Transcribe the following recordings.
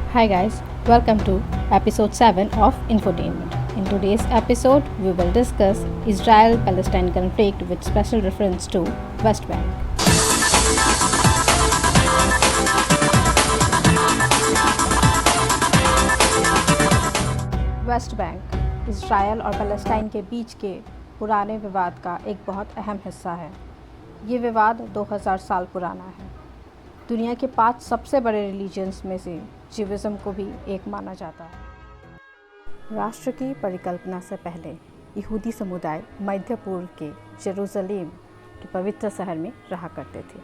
Hi guys, welcome to episode 7 of Infotainment. In today's episode, we will discuss Israel-Palestine conflict with special reference to West Bank. West Bank Israel और Palestine के बीच के पुराने विवाद का एक बहुत अहम हिस्सा है। ये विवाद 2000 साल पुराना है। दुनिया के 5 सबसे बड़े रिलीजन्स में से जिविज़म को भी एक माना जाता है। राष्ट्र की परिकल्पना से पहले यहूदी समुदाय मध्य पूर्व के जेरूसलेम के पवित्र शहर में रहा करते थे।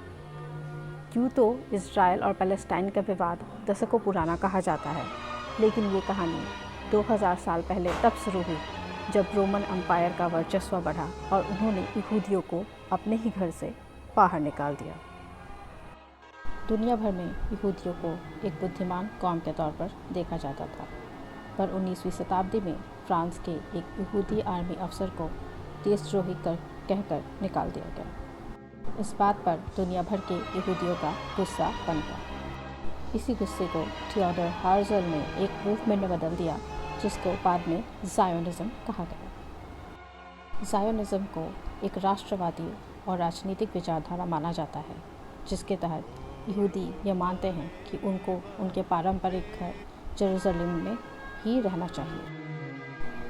यूँ तो इसराइल और पैलेस्टाइन का विवाद दशकों पुराना कहा जाता है, लेकिन ये कहानी 2000 साल पहले तब शुरू हुई जब रोमन अम्पायर का वर्चस्व बढ़ा और उन्होंने यहूदियों को अपने ही घर से बाहर निकाल दिया। दुनिया भर में यहूदियों को एक बुद्धिमान कौम के तौर पर देखा जाता था, पर 19वीं शताब्दी में फ्रांस के एक यहूदी आर्मी अफसर को देशद्रोही कहकर निकाल दिया गया। इस बात पर दुनिया भर के यहूदियों का गुस्सा बनता। इसी गुस्से को थियोडोर हर्ज़ल ने एक मूवमेंट में बदल दिया, जिसको बाद में ज़ायोनिज़्म कहा गया। ज़ायोनिज़्म को एक राष्ट्रवादी और राजनीतिक विचारधारा माना जाता है, जिसके तहत यहूदी ये मानते हैं कि उनको उनके पारंपरिक घर जेरूसलम में ही रहना चाहिए।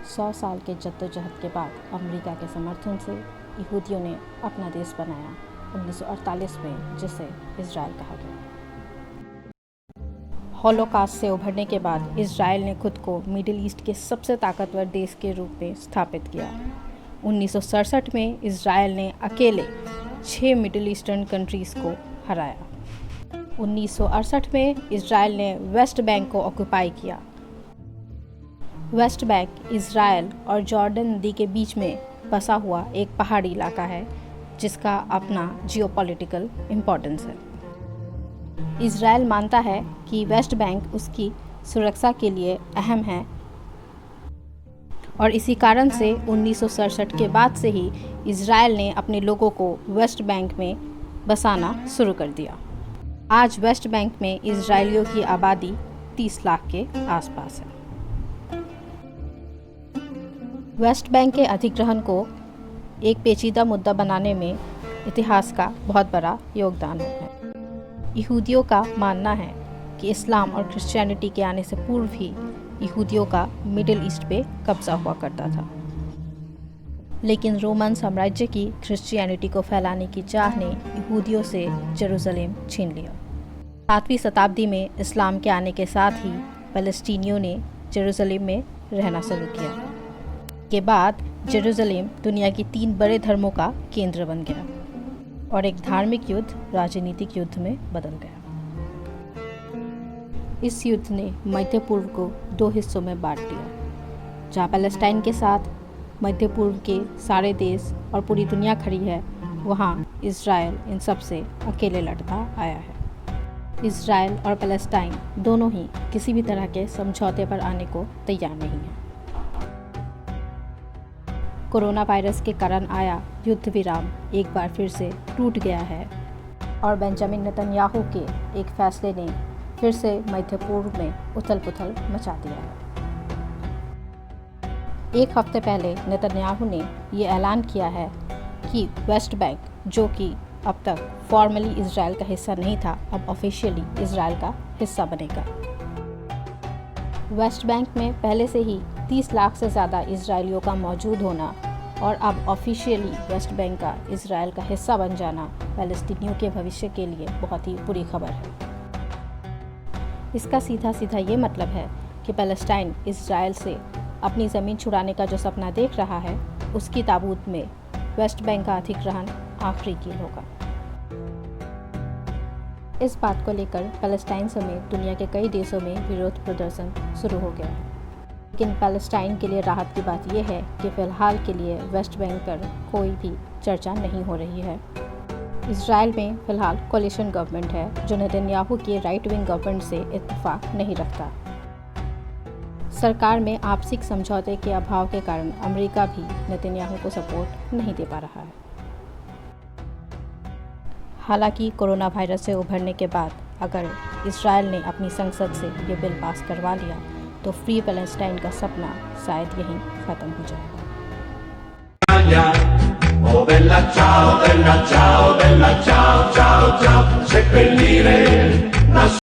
100 साल के जद्दोजहद के बाद अमेरिका के समर्थन से यहूदियों ने अपना देश बनाया 1948 में, जिसे इज़राइल कहा गया। हॉलोकॉस्ट से उभरने के बाद इज़राइल ने खुद को मिडिल ईस्ट के सबसे ताकतवर देश के रूप में स्थापित किया। 1967 में इज़राइल ने अकेले 6 मिडिल ईस्टर्न कंट्रीज़ को हराया। 1968 में इज़राइल ने वेस्ट बैंक को ऑक्यूपाई किया। वेस्ट बैंक इज़राइल और जॉर्डन नदी के बीच में बसा हुआ एक पहाड़ी इलाका है, जिसका अपना जियोपॉलिटिकल इम्पोर्टेंस है। इज़राइल मानता है कि वेस्ट बैंक उसकी सुरक्षा के लिए अहम है और इसी कारण से 1967 के बाद से ही इज़राइल ने अपने लोगों को वेस्ट बैंक में बसाना शुरू कर दिया। आज वेस्ट बैंक में इज़राइलियों की आबादी 30 लाख के आसपास है। वेस्ट बैंक के अधिग्रहण को एक पेचीदा मुद्दा बनाने में इतिहास का बहुत बड़ा योगदान है। यहूदियों का मानना है कि इस्लाम और क्रिश्चियनिटी के आने से पूर्व ही यहूदियों का मिडिल ईस्ट पे कब्जा हुआ करता था, लेकिन रोमन साम्राज्य की क्रिश्चियनिटी को फैलाने की चाह ने यहूदियों से जेरूसलेम छीन लिया। 7वीं शताब्दी में इस्लाम के आने के साथ ही फ़लस्तीनियों ने जेरूसलेम में रहना शुरू किया। के बाद जेरूसलेम दुनिया की 3 बड़े धर्मों का केंद्र बन गया और एक धार्मिक युद्ध राजनीतिक युद्ध में बदल गया। इस युद्ध ने मध्य पूर्व को 2 हिस्सों में बांट दिया, जहाँ पैलेस्टाइन के साथ मध्य पूर्व के सारे देश और पूरी दुनिया खड़ी है, वहाँ इज़राइल इन सब से अकेले लड़ता आया है। इज़राइल और पैलेस्टाइन दोनों ही किसी भी तरह के समझौते पर आने को तैयार नहीं हैं। कोरोना वायरस के कारण आया युद्ध विराम एक बार फिर से टूट गया है और बेंजामिन नेतन्याहू के एक फैसले ने फिर से मध्य पूर्व में उथल पुथल मचा दिया है। एक हफ्ते पहले नेतन्याहू ने ये ऐलान किया है कि वेस्ट बैंक, जो कि अब तक फॉर्मली इज़राइल का हिस्सा नहीं था, अब ऑफिशियली इज़राइल का हिस्सा बनेगा। वेस्ट बैंक में पहले से ही 30 लाख से ज़्यादा इज़राइलियों का मौजूद होना और अब ऑफिशियली वेस्ट बैंक का इज़राइल का हिस्सा बन जाना फ़लस्तीनियों के भविष्य के लिए बहुत ही बुरी खबर है। इसका सीधा सीधा ये मतलब है कि पैलेस्टाइन इज़राइल से अपनी ज़मीन छुड़ाने का जो सपना देख रहा है, उसकी ताबूत में वेस्ट बैंक का अधिग्रहण आखिरी कील होगा। इस बात को लेकर पैलेस्टाइन समेत दुनिया के कई देशों में विरोध प्रदर्शन शुरू हो गया है, लेकिन पैलेस्टाइन के लिए राहत की बात यह है कि फ़िलहाल के लिए वेस्ट बैंक पर कोई भी चर्चा नहीं हो रही है। इज़राइल में फ़िलहाल कोलिशन गवर्नमेंट है, जो नेतन्याहू की राइट विंग गवर्नमेंट से इत्तेफाक नहीं रखता। सरकार में आपसी समझौते के अभाव के कारण अमेरिका भी नेतन्याहू को सपोर्ट नहीं दे पा रहा है। हालांकि कोरोना वायरस से उभरने के बाद अगर इजराइल ने अपनी संसद से ये बिल पास करवा लिया तो फ्री पैलेस्टाइन का सपना शायद यहीं ख़त्म हो जाएगा। Oh bella ciao, bella